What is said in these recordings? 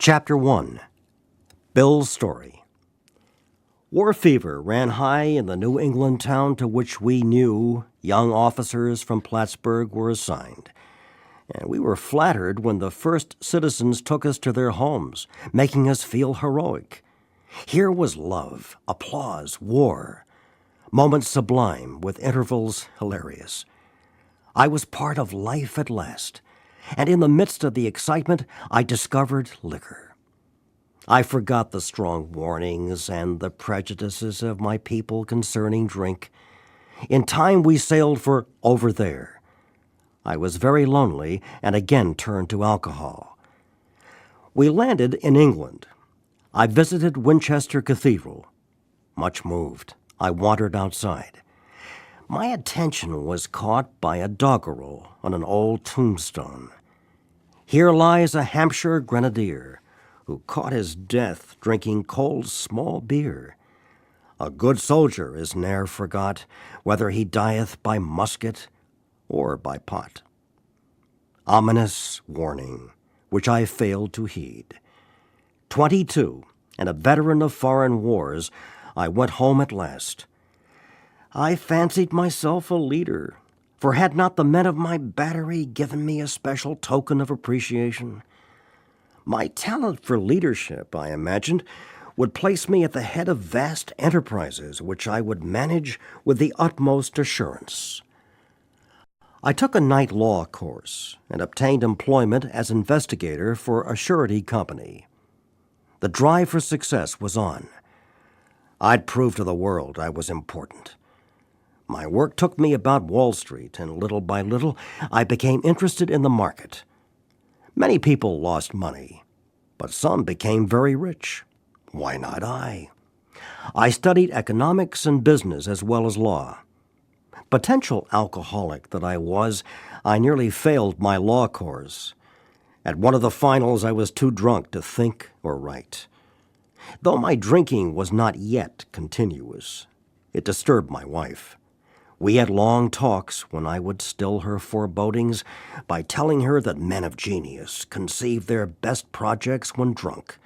Chapter 1. Bill's Story. War fever ran high in the New England town to which we knew young officers from Plattsburgh were assigned, and we were flattered when the first citizens took us to their homes, making us feel heroic. Here was love, applause, war, moments sublime with intervals hilarious. I was part of life at last, and in the midst of the excitement, I discovered liquor. I forgot the strong warnings and the prejudices of my people concerning drink. In time, we sailed for over there. I was very lonely and again turned to alcohol. We landed in England. I visited Winchester Cathedral. Much moved, I wandered outside. My attention was caught by a doggerel on an old tombstone. Here lies a Hampshire grenadier who caught his death drinking cold small beer. A good soldier is ne'er forgot, whether he dieth by musket or by pot. Ominous warning, which I failed to heed. 22, and a veteran of foreign wars, I went home at last. I fancied myself a leader, for had not the men of my battery given me a special token of appreciation? My talent for leadership, I imagined, would place me at the head of vast enterprises which I would manage with the utmost assurance. I took a night law course and obtained employment as investigator for a surety company. The drive for success was on. I'd prove to the world I was important. My work took me about Wall Street, and little by little, I became interested in the market. Many people lost money, but some became very rich. Why not I? I studied economics and business as well as law. Potential alcoholic that I was, I nearly failed my law course. At one of the finals, I was too drunk to think or write. Though my drinking was not yet continuous, it disturbed my wife. We had long talks when I would still her forebodings by telling her that men of genius conceived their best projects when drunk,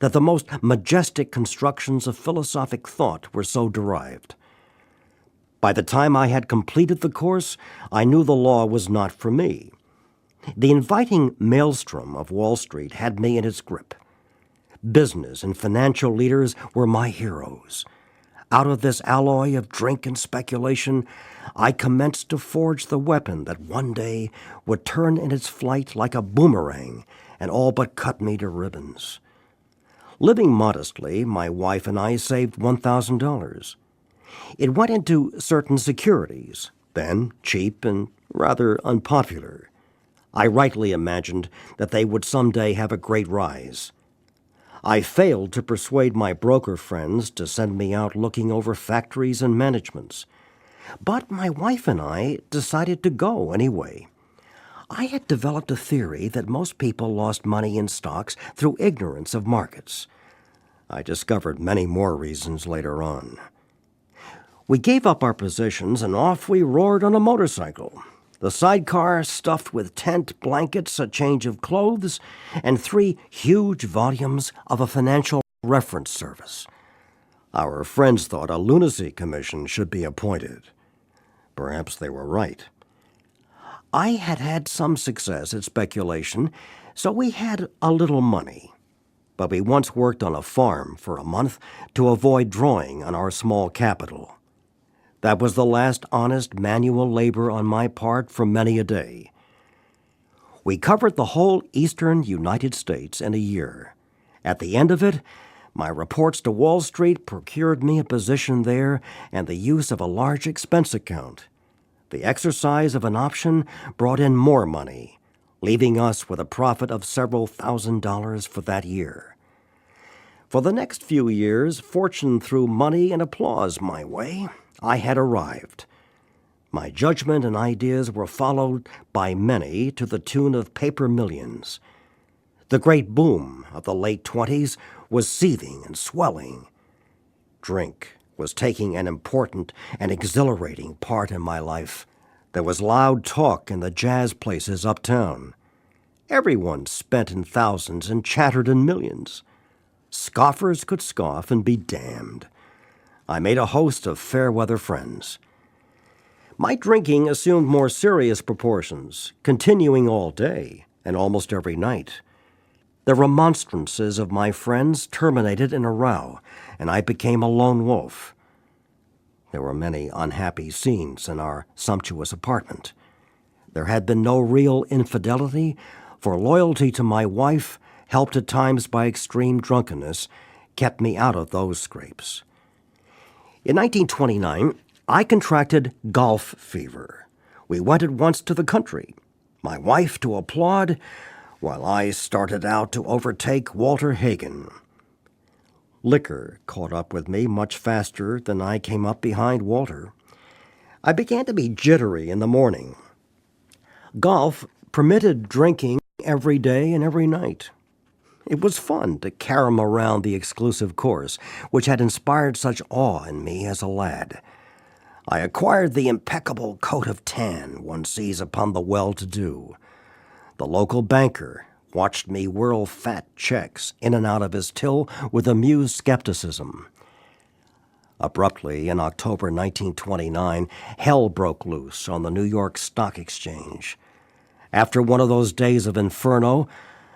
that the most majestic constructions of philosophic thought were so derived. By the time I had completed the course, I knew the law was not for me. The inviting maelstrom of Wall Street had me in its grip. Business and financial leaders were my heroes. Out of this alloy of drink and speculation, I commenced to forge the weapon that one day would turn in its flight like a boomerang and all but cut me to ribbons. Living modestly, my wife and I saved $1,000. It went into certain securities, then cheap and rather unpopular. I rightly imagined that they would someday have a great rise. I failed to persuade my broker friends to send me out looking over factories and managements. But my wife and I decided to go anyway. I had developed a theory that most people lost money in stocks through ignorance of markets. I discovered many more reasons later on. We gave up our positions and off we roared on a motorcycle. The sidecar stuffed with tent, blankets, a change of clothes, and 3 huge volumes of a financial reference service. Our friends thought a lunacy commission should be appointed. Perhaps they were right. I had had some success at speculation, so we had a little money. But we once worked on a farm for a month to avoid drawing on our small capital. That was the last honest manual labor on my part for many a day. We covered the whole eastern United States in a year. At the end of it, my reports to Wall Street procured me a position there and the use of a large expense account. The exercise of an option brought in more money, leaving us with a profit of several $1,000s for that year. For the next few years, fortune threw money and applause my way. I had arrived. My judgment and ideas were followed by many to the tune of paper millions. The great boom of the late 20s was seething and swelling. Drink was taking an important and exhilarating part in my life. There was loud talk in the jazz places uptown. Everyone spent in thousands and chattered in millions. Scoffers could scoff and be damned. I made a host of fair-weather friends. My drinking assumed more serious proportions, continuing all day and almost every night. The remonstrances of my friends terminated in a row, and I became a lone wolf. There were many unhappy scenes in our sumptuous apartment. There had been no real infidelity, for loyalty to my wife, helped at times by extreme drunkenness, kept me out of those scrapes. In 1929, I contracted golf fever. We went at once to the country, my wife to applaud, while I started out to overtake Walter Hagen. Liquor caught up with me much faster than I came up behind Walter. I began to be jittery in the morning. Golf permitted drinking every day and every night. It was fun to carom around the exclusive course, which had inspired such awe in me as a lad. I acquired the impeccable coat of tan one sees upon the well-to-do. The local banker watched me whirl fat checks in and out of his till with amused skepticism. Abruptly, in October 1929, hell broke loose on the New York Stock Exchange. After one of those days of inferno,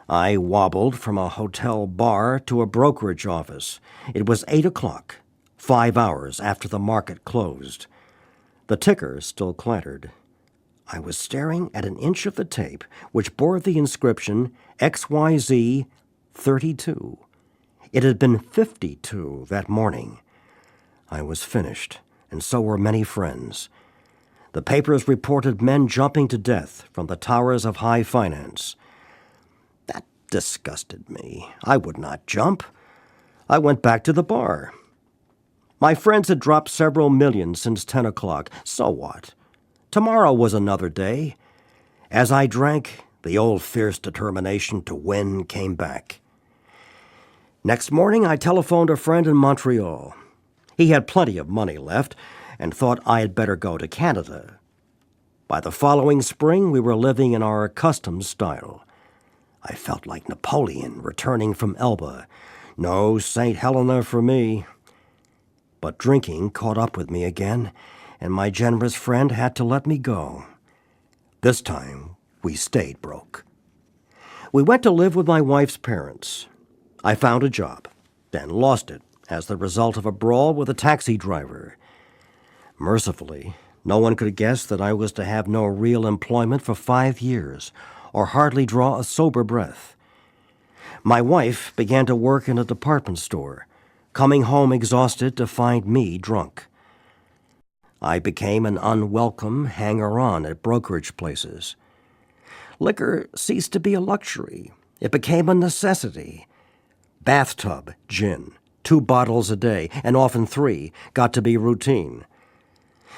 I wobbled from a hotel bar to a brokerage office. It was 8 o'clock, 5 hours after the market closed. The ticker still clattered. I was staring at an inch of the tape, which bore the inscription XYZ 32. It had been 52 that morning. I was finished, and so were many friends. The papers reported men jumping to death from the towers of high finance. That disgusted me. I would not jump. I went back to the bar. My friends had dropped several million since 10 o'clock. So what? Tomorrow was another day. As I drank, the old fierce determination to win came back. Next morning, I telephoned a friend in Montreal. He had plenty of money left and thought I had better go to Canada. By the following spring, we were living in our accustomed style. I felt like Napoleon returning from Elba. No St. Helena for me. But drinking caught up with me again, and my generous friend had to let me go. This time, we stayed broke. We went to live with my wife's parents. I found a job, then lost it as the result of a brawl with a taxi driver. Mercifully, no one could guess that I was to have no real employment for 5 years, or hardly draw a sober breath. My wife began to work in a department store, coming home exhausted to find me drunk. I became an unwelcome hanger-on at brokerage places. Liquor ceased to be a luxury. It became a necessity. Bathtub gin, 2 bottles a day, and often 3, got to be routine.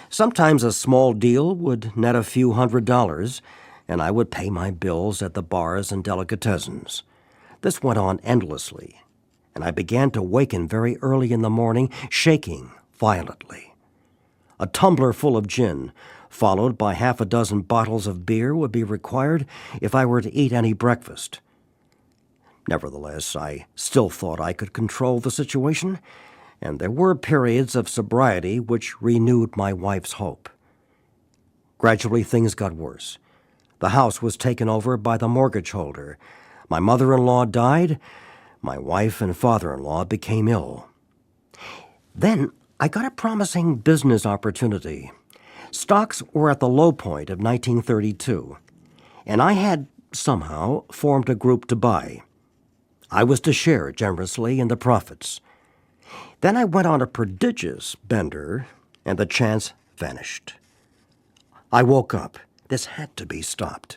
Sometimes a small deal would net a few $100s, and I would pay my bills at the bars and delicatessens. This went on endlessly, and I began to waken very early in the morning, shaking violently. A tumbler full of gin, followed by half a dozen bottles of beer, would be required if I were to eat any breakfast. Nevertheless, I still thought I could control the situation, and there were periods of sobriety which renewed my wife's hope. Gradually, things got worse. The house was taken over by the mortgage holder. My mother-in-law died. My wife and father-in-law became ill. Then I got a promising business opportunity. Stocks were at the low point of 1932, and I had, somehow, formed a group to buy. I was to share generously in the profits. Then I went on a prodigious bender, and the chance vanished. I woke up. This had to be stopped.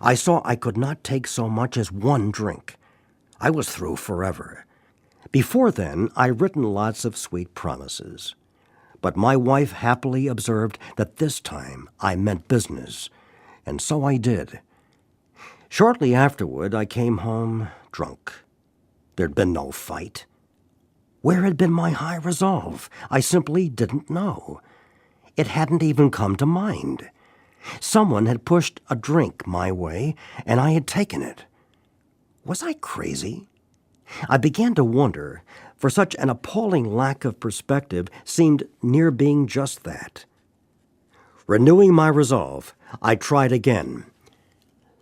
I saw I could not take so much as 1 drink. I was through forever. Before then, I'd written lots of sweet promises. But my wife happily observed that this time I meant business, and so I did. Shortly afterward, I came home drunk. There'd been no fight. Where had been my high resolve? I simply didn't know. It hadn't even come to mind. Someone had pushed a drink my way, and I had taken it. Was I crazy? I began to wonder, for such an appalling lack of perspective seemed near being just that. Renewing my resolve, I tried again.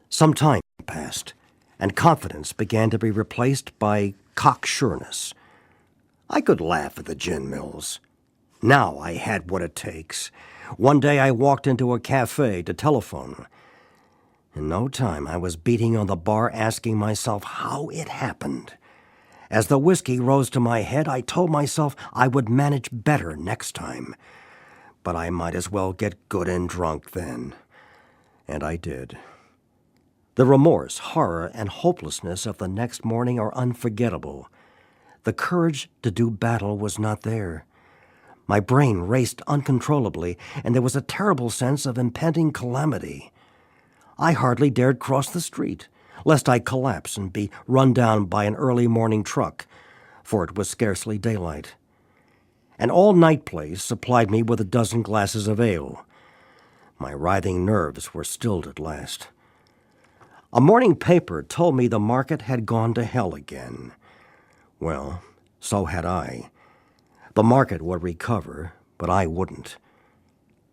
Some time passed, and confidence began to be replaced by cocksureness. I could laugh at the gin mills. Now I had what it takes. One day I walked into a cafe to telephone. In no time I was beating on the bar asking myself how it happened. As the whiskey rose to my head, I told myself I would manage better next time. But I might as well get good and drunk then. And I did. The remorse, horror, and hopelessness of the next morning are unforgettable. The courage to do battle was not there. My brain raced uncontrollably, and there was a terrible sense of impending calamity. I hardly dared cross the street, lest I collapse and be run down by an early morning truck, for it was scarcely daylight. An all-night place supplied me with a dozen glasses of ale. My writhing nerves were stilled at last. A morning paper told me the market had gone to hell again. Well, so had I. The market would recover, but I wouldn't.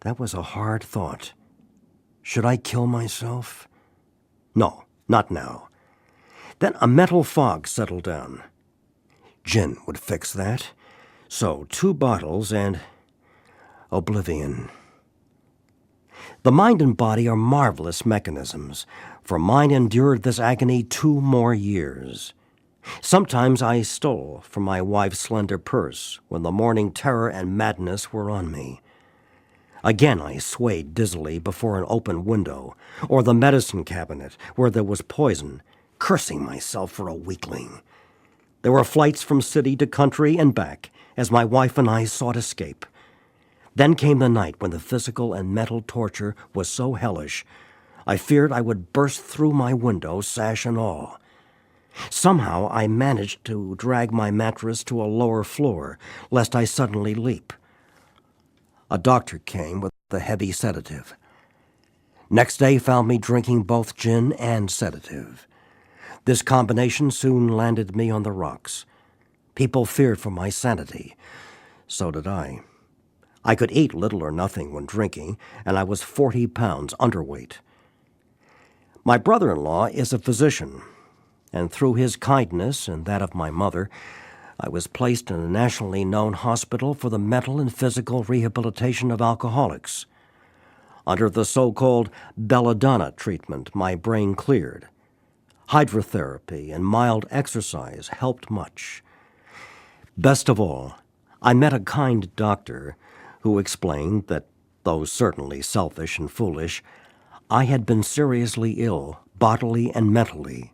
That was a hard thought. Should I kill myself? No, not now. Then a mental fog settled down. Gin would fix that. So 2 bottles and oblivion. The mind and body are marvelous mechanisms, for mine endured this agony 2 more years. Sometimes I stole from my wife's slender purse when the morning terror and madness were on me. Again I swayed dizzily before an open window, or the medicine cabinet where there was poison, cursing myself for a weakling. There were flights from city to country and back, as my wife and I sought escape. Then came the night when the physical and mental torture was so hellish, I feared I would burst through my window, sash and all. Somehow I managed to drag my mattress to a lower floor, lest I suddenly leap. A doctor came with a heavy sedative. Next day found me drinking both gin and sedative. This combination soon landed me on the rocks. People feared for my sanity. So did I. I could eat little or nothing when drinking, and I was 40 pounds underweight. My brother-in-law is a physician, and through his kindness and that of my mother, I was placed in a nationally known hospital for the mental and physical rehabilitation of alcoholics. Under the so-called belladonna treatment, my brain cleared. Hydrotherapy and mild exercise helped much. Best of all, I met a kind doctor who explained that, though certainly selfish and foolish, I had been seriously ill, bodily and mentally.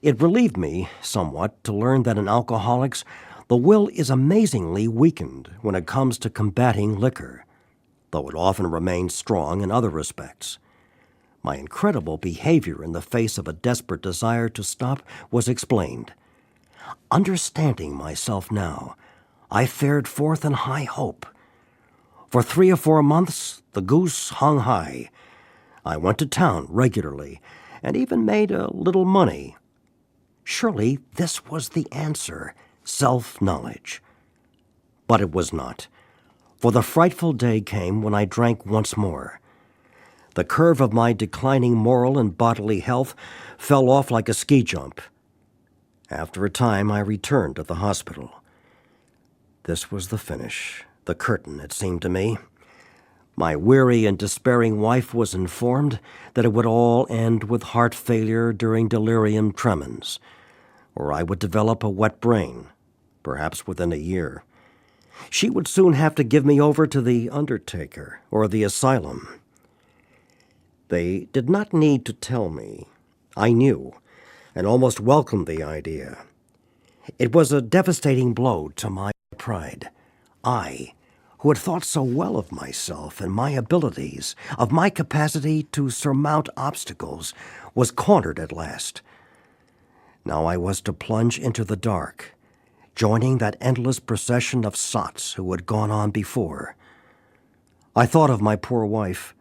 It relieved me somewhat to learn that in alcoholics, the will is amazingly weakened when it comes to combating liquor, though it often remains strong in other respects. My incredible behavior in the face of a desperate desire to stop was explained. Understanding myself now, I fared forth in high hope. For 3 or 4 months, the goose hung high. I went to town regularly and even made a little money. Surely this was the answer, self-knowledge. But it was not, for the frightful day came when I drank once more. The curve of my declining moral and bodily health fell off like a ski jump. After a time, I returned to the hospital. This was the finish, the curtain, it seemed to me. My weary and despairing wife was informed that it would all end with heart failure during delirium tremens, or I would develop a wet brain, perhaps within a year. She would soon have to give me over to the undertaker or the asylum. They did not need to tell me. I knew, and almost welcomed the idea. It was a devastating blow to my pride. I, who had thought so well of myself and my abilities, of my capacity to surmount obstacles, was cornered at last. Now I was to plunge into the dark, joining that endless procession of sots who had gone on before. I thought of my poor wife.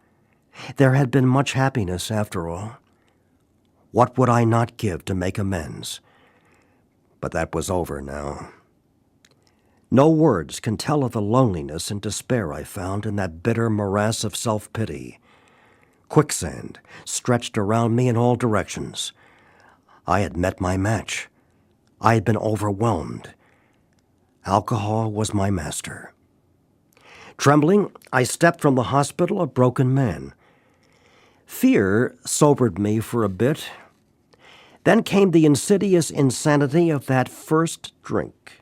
There had been much happiness, after all. What would I not give to make amends? But that was over now. No words can tell of the loneliness and despair I found in that bitter morass of self-pity. Quicksand stretched around me in all directions. I had met my match. I had been overwhelmed. Alcohol was my master. Trembling, I stepped from the hospital a broken man. Fear sobered me for a bit. Then came the insidious insanity of that first drink.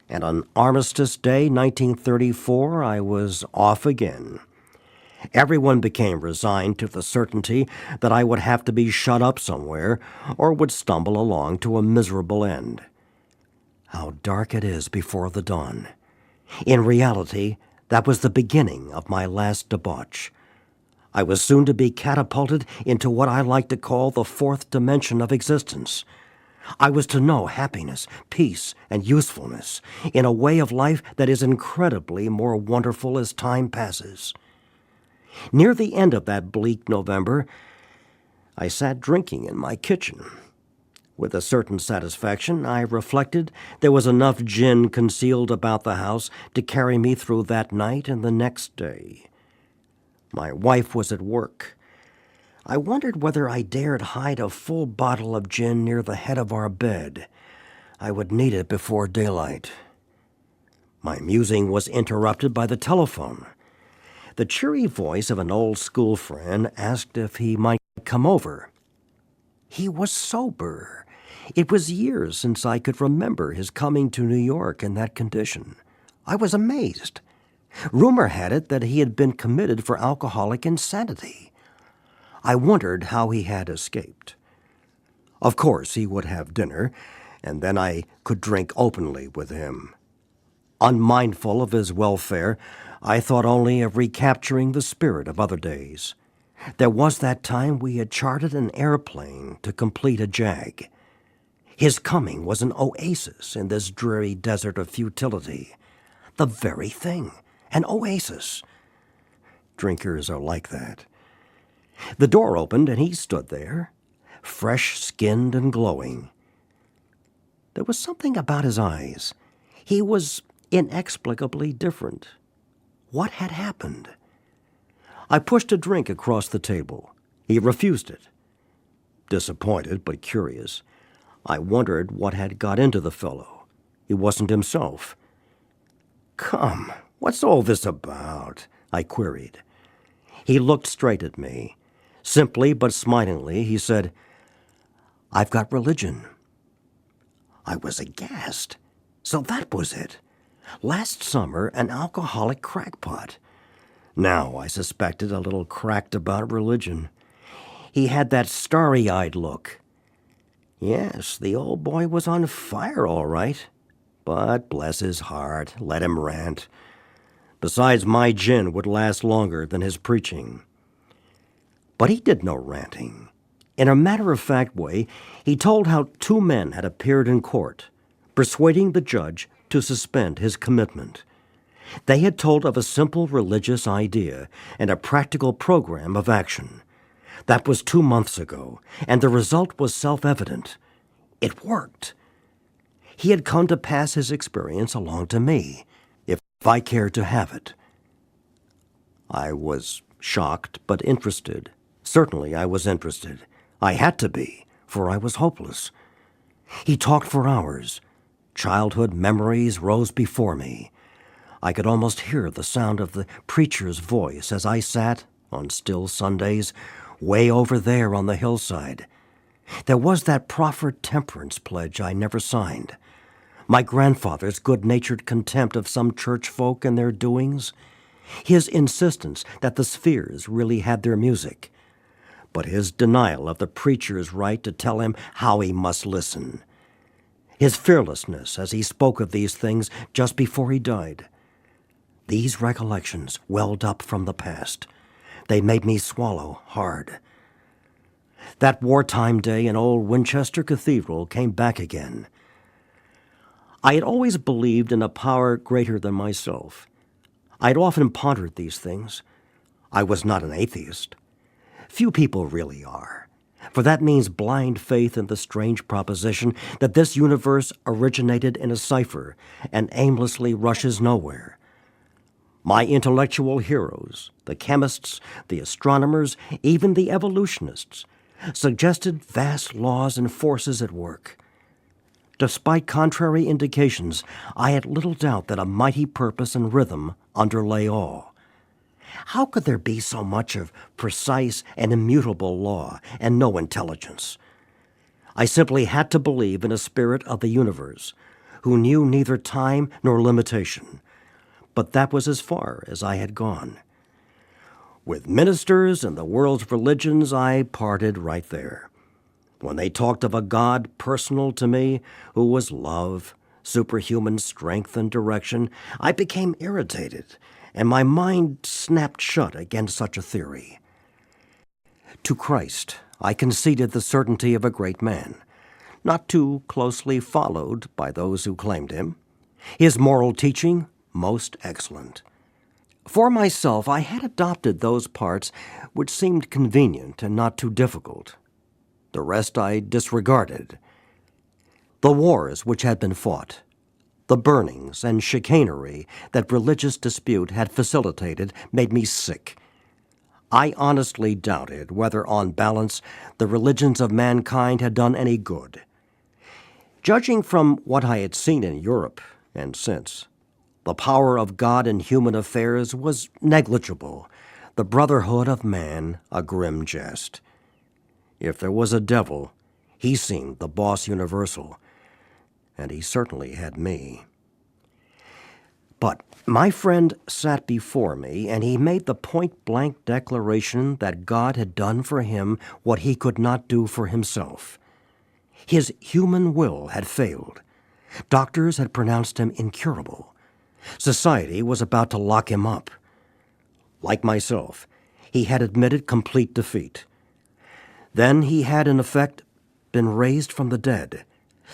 And on Armistice Day, 1934, I was off again. Everyone became resigned to the certainty that I would have to be shut up somewhere or would stumble along to a miserable end. How dark it is before the dawn. In reality, that was the beginning of my last debauch. I was soon to be catapulted into what I like to call the fourth dimension of existence. I was to know happiness, peace, and usefulness in a way of life that is incredibly more wonderful as time passes. Near the end of that bleak November, I sat drinking in my kitchen. With a certain satisfaction, I reflected there was enough gin concealed about the house to carry me through that night and the next day. My wife was at work. I wondered whether I dared hide a full bottle of gin near the head of our bed. I would need it before daylight. My musing was interrupted by the telephone. The cheery voice of an old school friend asked if he might come over. He was sober. It was years since I could remember his coming to New York in that condition. I was amazed. Rumor had it that he had been committed for alcoholic insanity. I wondered how he had escaped. Of course, he would have dinner, and then I could drink openly with him. Unmindful of his welfare, I thought only of recapturing the spirit of other days. There was that time we had chartered an airplane to complete a jag. His coming was an oasis in this dreary desert of futility. The very thing, an oasis. Drinkers are like that. The door opened and he stood there, fresh-skinned and glowing. There was something about his eyes. He was inexplicably different. What had happened? I pushed a drink across the table. He refused it. Disappointed but curious, I wondered what had got into the fellow. He wasn't himself. "Come, what's all this about?" I queried. He looked straight at me. Simply but smilingly, he said, "I've got religion." I was aghast. So that was it. Last summer, an alcoholic crackpot. Now I suspected a little cracked about religion. He had that starry-eyed look. Yes, the old boy was on fire, all right. But bless his heart, let him rant. Besides, my gin would last longer than his preaching. But he did no ranting. In a matter-of-fact way, he told how two men had appeared in court, persuading the judge to suspend his commitment. They had told of a simple religious idea and a practical program of action. That was 2 months ago, and the result was self-evident. It worked. He had come to pass his experience along to me, if I cared to have it. I was shocked but interested. Certainly I was interested. I had to be, for I was hopeless. He talked for hours. Childhood memories rose before me. I could almost hear the sound of the preacher's voice as I sat, on still Sundays, way over there on the hillside. There was that proffered temperance pledge I never signed. My grandfather's good-natured contempt of some church folk and their doings. His insistence that the spheres really had their music. But his denial of the preacher's right to tell him how he must listen. His fearlessness as he spoke of these things just before he died. These recollections welled up from the past. They made me swallow hard. That wartime day in old Winchester Cathedral came back again. I had always believed in a power greater than myself. I had often pondered these things. I was not an atheist. Few people really are, for that means blind faith in the strange proposition that this universe originated in a cipher and aimlessly rushes nowhere. My intellectual heroes, the chemists, the astronomers, even the evolutionists, suggested vast laws and forces at work. Despite contrary indications, I had little doubt that a mighty purpose and rhythm underlay all. How could there be so much of precise and immutable law and no intelligence? I simply had to believe in a spirit of the universe, who knew neither time nor limitation. But that was as far as I had gone. With ministers and the world's religions, I parted right there. When they talked of a God personal to me, who was love, superhuman strength and direction, I became irritated, and my mind snapped shut against such a theory. To Christ, I conceded the certainty of a great man, not too closely followed by those who claimed him. His moral teaching, most excellent. For myself, I had adopted those parts which seemed convenient and not too difficult. The rest I disregarded. The wars which had been fought, the burnings and chicanery that religious dispute had facilitated made me sick. I honestly doubted whether, on balance, the religions of mankind had done any good. Judging from what I had seen in Europe and since, the power of God in human affairs was negligible, the brotherhood of man a grim jest. If there was a devil, he seemed the boss universal, and he certainly had me. But my friend sat before me, and he made the point-blank declaration that God had done for him what he could not do for himself. His human will had failed. Doctors had pronounced him incurable. Society was about to lock him up. Like myself, he had admitted complete defeat. Then he had, in effect, been raised from the dead,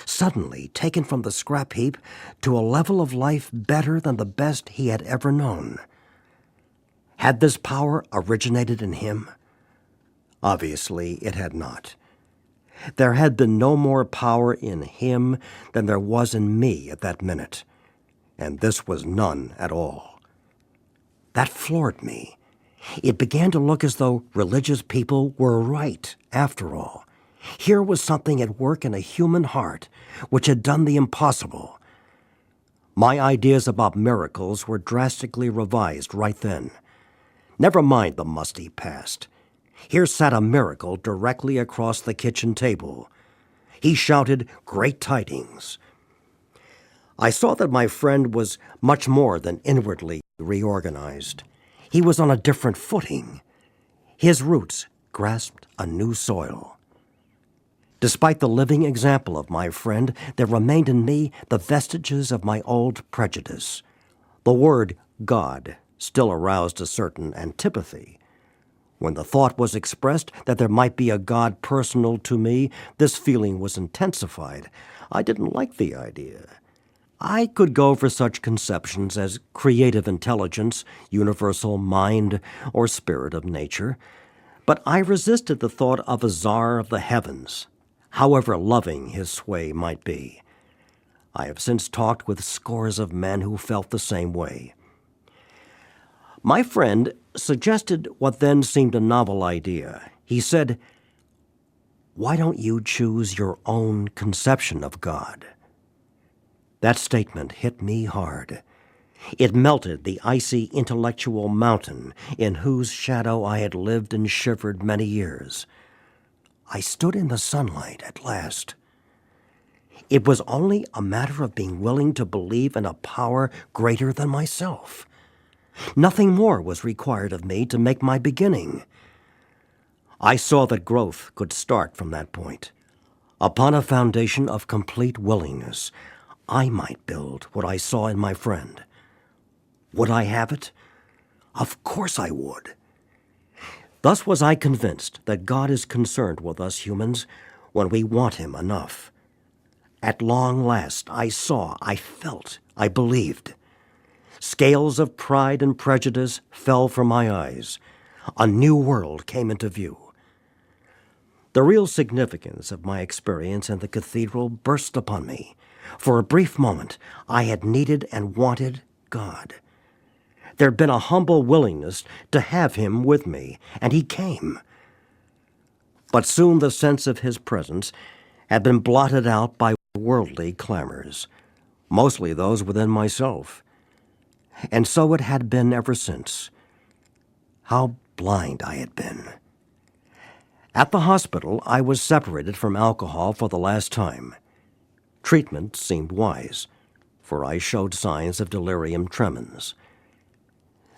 suddenly taken from the scrap heap to a level of life better than the best he had ever known. Had this power originated in him? Obviously, it had not. There had been no more power in him than there was in me at that minute, and this was none at all. That floored me. It began to look as though religious people were right, after all. Here was something at work in a human heart which had done the impossible. My ideas about miracles were drastically revised right then. Never mind the musty past. Here sat a miracle directly across the kitchen table. He shouted great tidings. I saw that my friend was much more than inwardly reorganized. He was on a different footing. His roots grasped a new soil. Despite the living example of my friend, there remained in me the vestiges of my old prejudice. The word God still aroused a certain antipathy. When the thought was expressed that there might be a God personal to me, this feeling was intensified. I didn't like the idea. I could go for such conceptions as creative intelligence, universal mind, or spirit of nature, but I resisted the thought of a czar of the heavens, however loving his sway might be. I have since talked with scores of men who felt the same way. My friend suggested what then seemed a novel idea. He said, "Why don't you choose your own conception of God?" That statement hit me hard. It melted the icy intellectual mountain in whose shadow I had lived and shivered many years. I stood in the sunlight at last. It was only a matter of being willing to believe in a power greater than myself. Nothing more was required of me to make my beginning. I saw that growth could start from that point. Upon a foundation of complete willingness, I might build what I saw in my friend. Would I have it? Of course I would. Thus was I convinced that God is concerned with us humans when we want him enough. At long last, I saw, I felt, I believed. Scales of pride and prejudice fell from my eyes. A new world came into view. The real significance of my experience in the cathedral burst upon me. For a brief moment, I had needed and wanted God. There'd been a humble willingness to have him with me, and he came. But soon the sense of his presence had been blotted out by worldly clamors, mostly those within myself. And so it had been ever since. How blind I had been. At the hospital, I was separated from alcohol for the last time. Treatment seemed wise, for I showed signs of delirium tremens.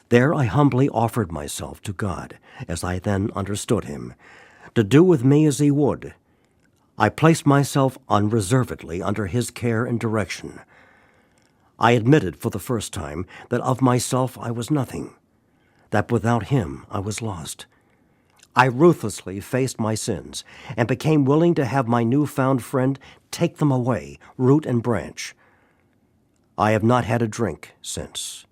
There I humbly offered myself to God, as I then understood him, to do with me as he would. I placed myself unreservedly under his care and direction. I admitted for the first time that of myself I was nothing, that without him I was lost. I ruthlessly faced my sins and became willing to have my newfound friend take them away, root and branch. I have not had a drink since.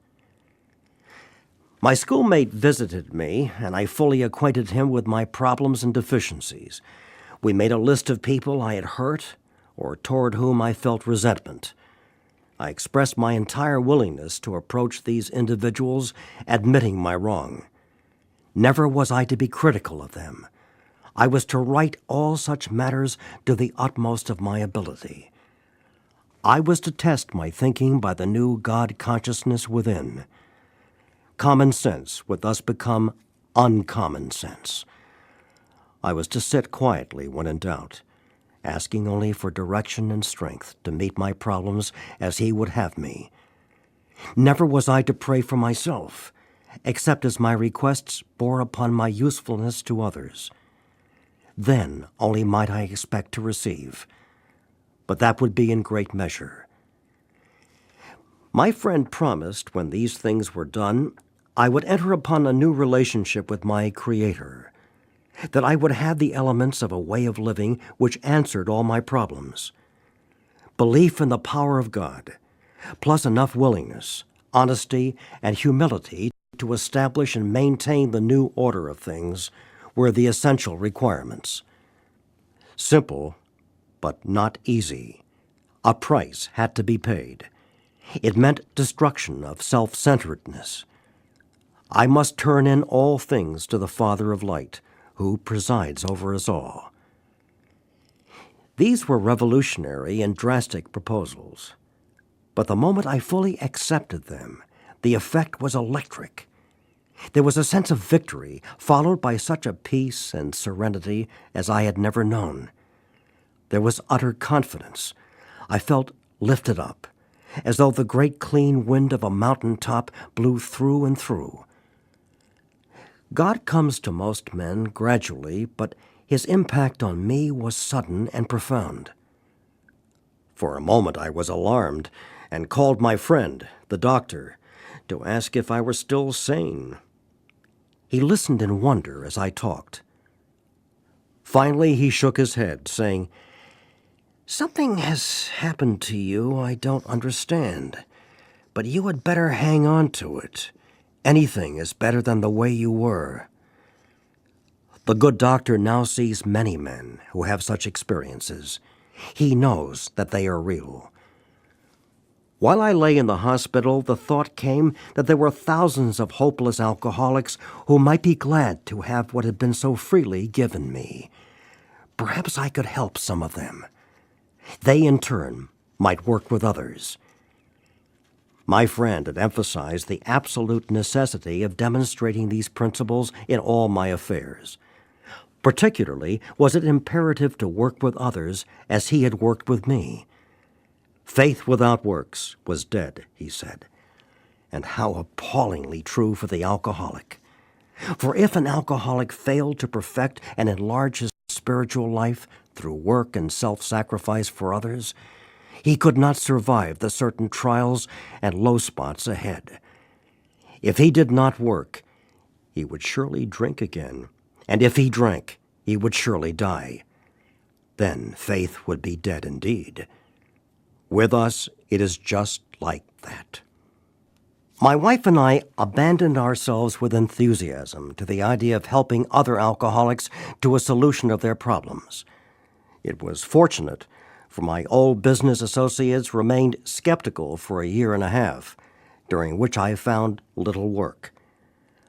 My schoolmate visited me, and I fully acquainted him with my problems and deficiencies. We made a list of people I had hurt or toward whom I felt resentment. I expressed my entire willingness to approach these individuals, admitting my wrong. Never was I to be critical of them. I was to right all such matters to the utmost of my ability. I was to test my thinking by the new God consciousness within. Common sense would thus become uncommon sense. I was to sit quietly when in doubt, asking only for direction and strength to meet my problems as he would have me. Never was I to pray for myself, except as my requests bore upon my usefulness to others. Then only might I expect to receive, but that would be in great measure. My friend promised when these things were done, I would enter upon a new relationship with my Creator, that I would have the elements of a way of living which answered all my problems. Belief in the power of God, plus enough willingness, honesty, and humility to establish and maintain the new order of things were the essential requirements. Simple, but not easy. A price had to be paid. It meant destruction of self-centeredness. I must turn in all things to the Father of light, who presides over us all. These were revolutionary and drastic proposals, but the moment I fully accepted them, the effect was electric. There was a sense of victory, followed by such a peace and serenity as I had never known. There was utter confidence. I felt lifted up, as though the great clean wind of a mountain top blew through and through. God comes to most men gradually, but his impact on me was sudden and profound. For a moment I was alarmed and called my friend, the doctor, to ask if I were still sane. He listened in wonder as I talked. Finally, he shook his head, saying, "Something has happened to you I don't understand, but you had better hang on to it. Anything is better than the way you were." The good doctor now sees many men who have such experiences. He knows that they are real. While I lay in the hospital, the thought came that there were thousands of hopeless alcoholics who might be glad to have what had been so freely given me. Perhaps I could help some of them. They, in turn, might work with others. My friend had emphasized the absolute necessity of demonstrating these principles in all my affairs. Particularly was it imperative to work with others as he had worked with me. Faith without works was dead, he said, and how appallingly true for the alcoholic. For if an alcoholic failed to perfect and enlarge his spiritual life through work and self-sacrifice for others, he could not survive the certain trials and low spots ahead. If he did not work, he would surely drink again, and if he drank, he would surely die. Then faith would be dead indeed. With us, it is just like that. My wife and I abandoned ourselves with enthusiasm to the idea of helping other alcoholics to a solution of their problems. It was fortunate, for my old business associates remained skeptical for a year and a half, during which I found little work.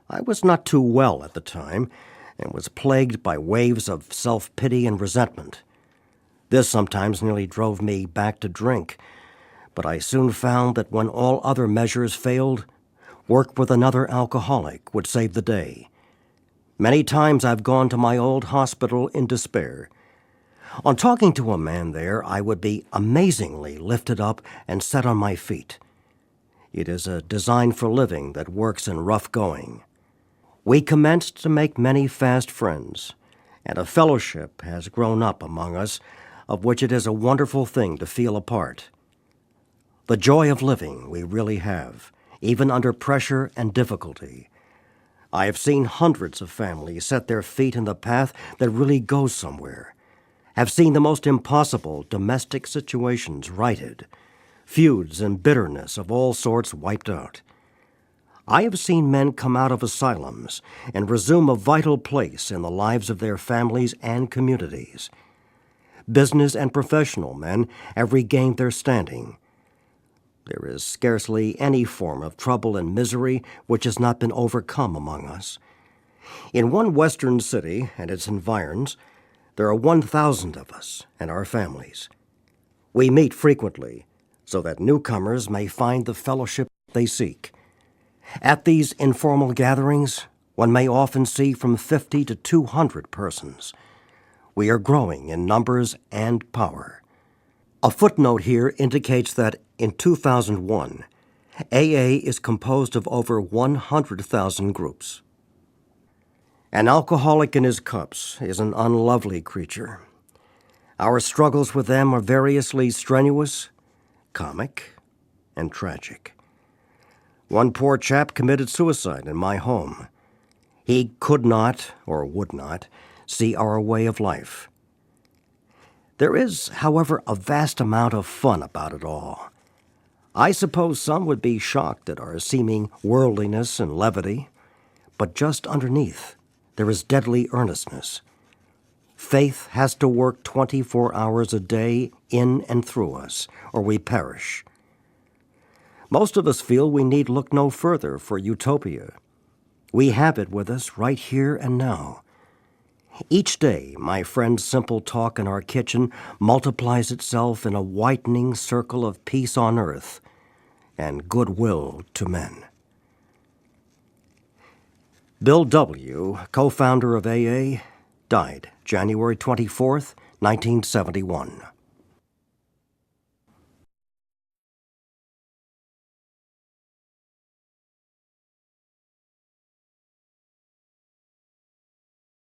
I was not too well at the time and was plagued by waves of self-pity and resentment. This sometimes nearly drove me back to drink, but I soon found that when all other measures failed, work with another alcoholic would save the day. Many times I've gone to my old hospital in despair. On talking to a man there, I would be amazingly lifted up and set on my feet. It is a design for living that works in rough going. We commenced to make many fast friends, and a fellowship has grown up among us of which it is a wonderful thing to feel a part. The joy of living we really have, even under pressure and difficulty. I have seen hundreds of families set their feet in the path that really goes somewhere, have seen the most impossible domestic situations righted, feuds and bitterness of all sorts wiped out. I have seen men come out of asylums and resume a vital place in the lives of their families and communities. Business and professional men have regained their standing. There is scarcely any form of trouble and misery which has not been overcome among us. In one western city and its environs, there are 1,000 of us and our families. We meet frequently so that newcomers may find the fellowship they seek. At these informal gatherings, one may often see from 50 to 200 persons. We are growing in numbers and power. A footnote here indicates that in 2001, AA is composed of over 100,000 groups. An alcoholic in his cups is an unlovely creature. Our struggles with them are variously strenuous, comic, and tragic. One poor chap committed suicide in my home. He could not, or would not, see our way of life. There is, however, a vast amount of fun about it all. I suppose some would be shocked at our seeming worldliness and levity, but just underneath, there is deadly earnestness. Faith has to work 24 hours a day in and through us, or we perish. Most of us feel we need look no further for utopia. We have it with us right here and now. Each day, my friend's simple talk in our kitchen multiplies itself in a whitening circle of peace on earth and goodwill to men. Bill W., co-founder of AA, died January 24, 1971.